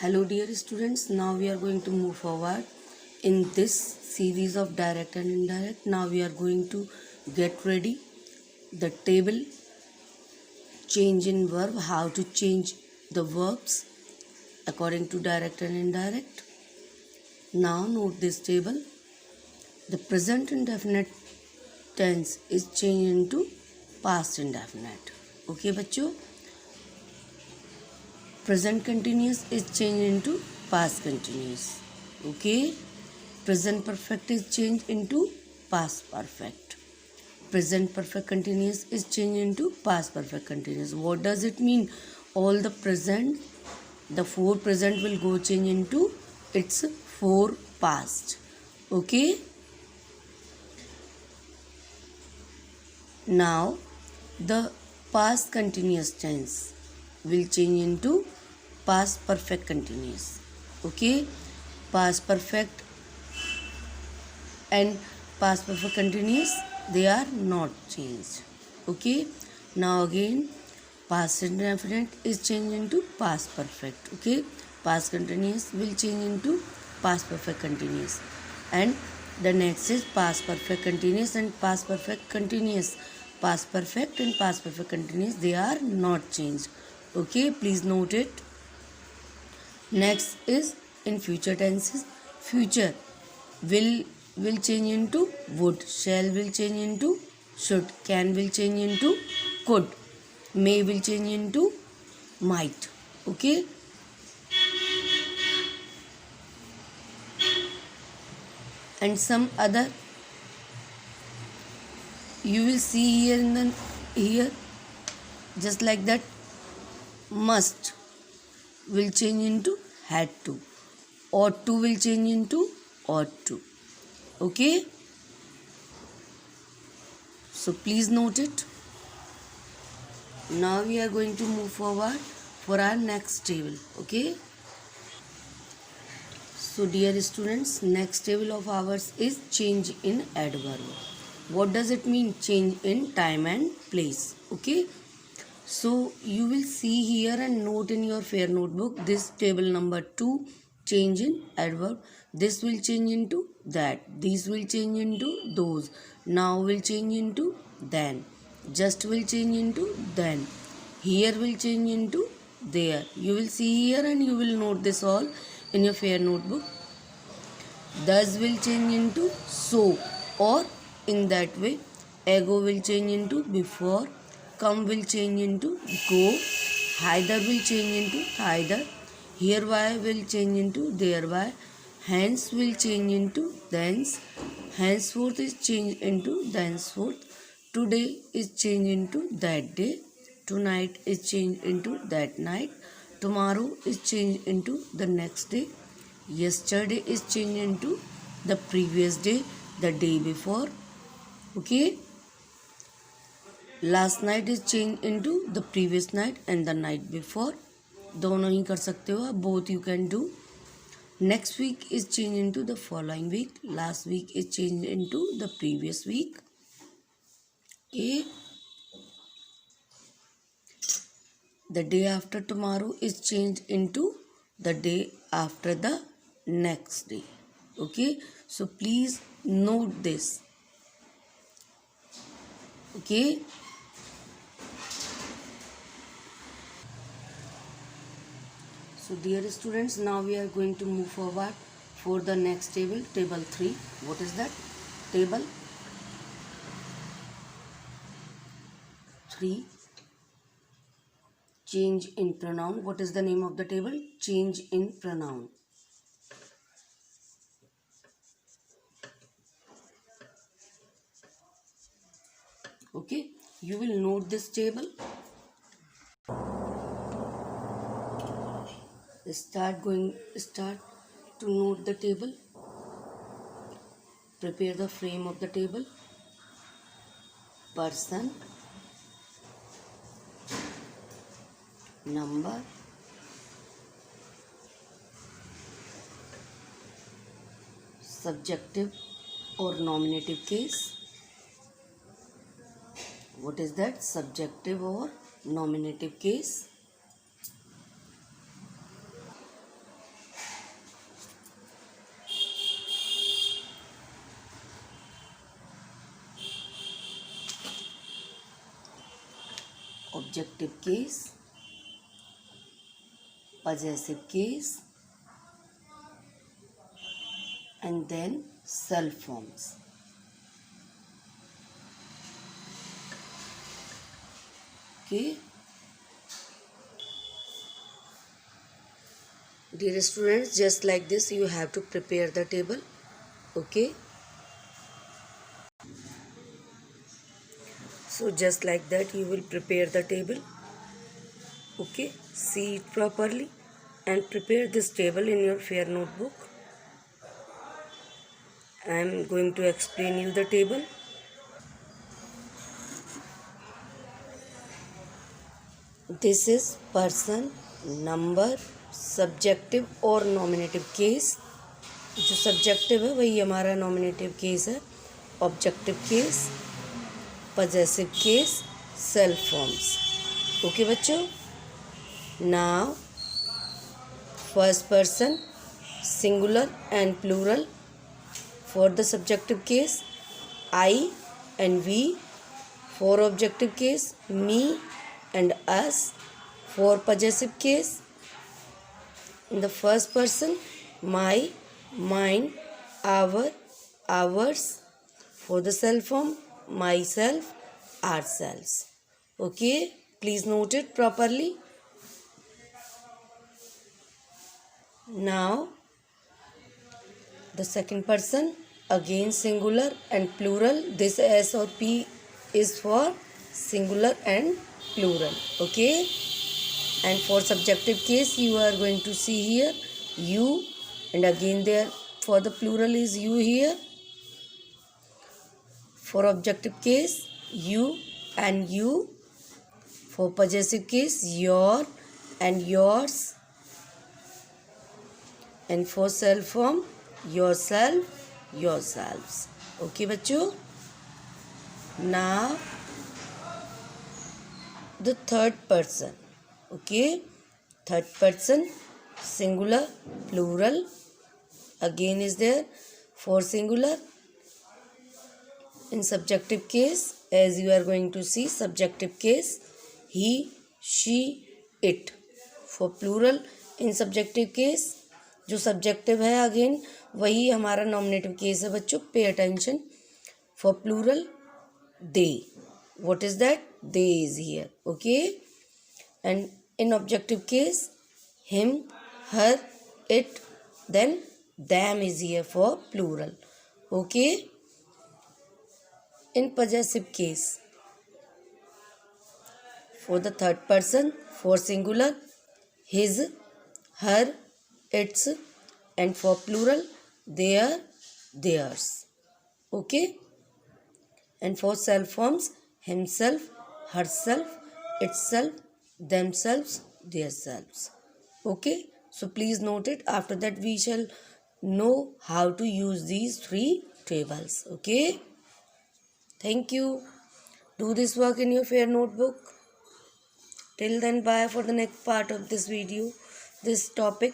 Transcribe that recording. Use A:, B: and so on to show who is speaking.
A: Hello dear students, now we are going to move forward in this series of direct and indirect. Now we are going to get ready the table change in verb, how to change the verbs according to direct and indirect. Now note this table. The present indefinite tense is changed into past indefinite. Okay बच्चों, present continuous is changed into past continuous. Okay, present perfect is changed into past perfect. Present perfect continuous is changed into past perfect continuous. What does it mean? All the present, the four present will go change into its four past. Okay, now the past continuous tense will change into past perfect continuous. Okay, past perfect and past perfect continuous, they are not changed. Okay, now again past indefinite is changed into past perfect. Okay, past continuous will change into past perfect continuous, and the next is past perfect continuous and past perfect continuous. Past perfect and past perfect continuous, they are not changed. Okay, please note it. Next is in future tenses. Future will change into would, shall will change into should, can will change into could, may will change into might. Okay, and some other you will see here in the here, just like that. Must will change into had to, ought to will change into ought to. Okay, so please note it. Now we are going to move forward for our next table. Okay, so dear students, next table of ours is change in adverb. What does it mean? Change in time and place. Okay, so you will see here and note in your fair notebook this table number 2, change in adverb. This will change into that, these will change into those, now will change into then, just will change into then, here will change into there. You will see here and you will note this all in your fair notebook. Thus will change into so or in that way. Ago will change into before. Come will change into go. Hither will change into thither. Hereby will change into thereby. Hence will change into thence. Henceforth is changed into thenceforth. Today is changed into that day. Tonight is changed into that night. Tomorrow is changed into the next day. Yesterday is changed into the previous day, the day before. Okay, last night is changed into the previous night and the night before. दोनों ही कर सकते हो आप, both you can do. Next week is changed into the following week. Last week is changed into the previous week. Okay, the day after tomorrow is changed into the day after the next day. Okay, so please note this. Okay, so dear students, now we are going to move forward for the next table, table 3. What is that? Table 3, change in pronoun. What is the name of the table? Change in pronoun. Okay, you will note this table. Start to note the table. Prepare the frame of the table. Person, number, subjective or nominative case. What is that? Subjective or nominative case. subjective case, possessive case, and then self forms. Okay. Dear students, just like this you have to prepare the table. Okay. So just like that you will prepare the table. Okay. See it properly and prepare this table in your fair notebook. I am going to explain you the table. This is person, number, subjective और nominative case. जो subjective है वही हमारा nominative case है. Objective case, possessive case, self forms. Okay बच्चों. Now first person, singular and plural. For the subjective case, I and we. For objective case, me and us. For possessive case, in the first person, my, mine, our, ours. For the self form, myself, ourselves. Okay, please note it properly. Now the second person, again singular and plural. This S or P is for singular and plural. Okay. And for subjective case you are going to see here you, and again there for the plural is you here. For objective case you and you. For possessive case your and yours. And for self form yourself, yourselves. Okay बच्चों. Now the third person. Okay, third person, singular, plural, again is there. For singular, in subjective case, as you are going to see, subjective case, he, she, it. For plural, in subjective case, जो subjective है again वही हमारा nominative case है बच्चों. Pay attention. For plural, they. What is that? They is here. Okay. And in objective case, him, her, it, then them is here for plural. Okay. In possessive case, for the third person, for singular, his, her, its, and for plural, their, theirs. Okay. And for self forms, himself, herself, itself, themselves, theirselves. Okay. So please note it. After that we shall know how to use these three tables. Okay. Thank you. Do this work in your fair notebook. Till then, bye for the next part of this video, this topic.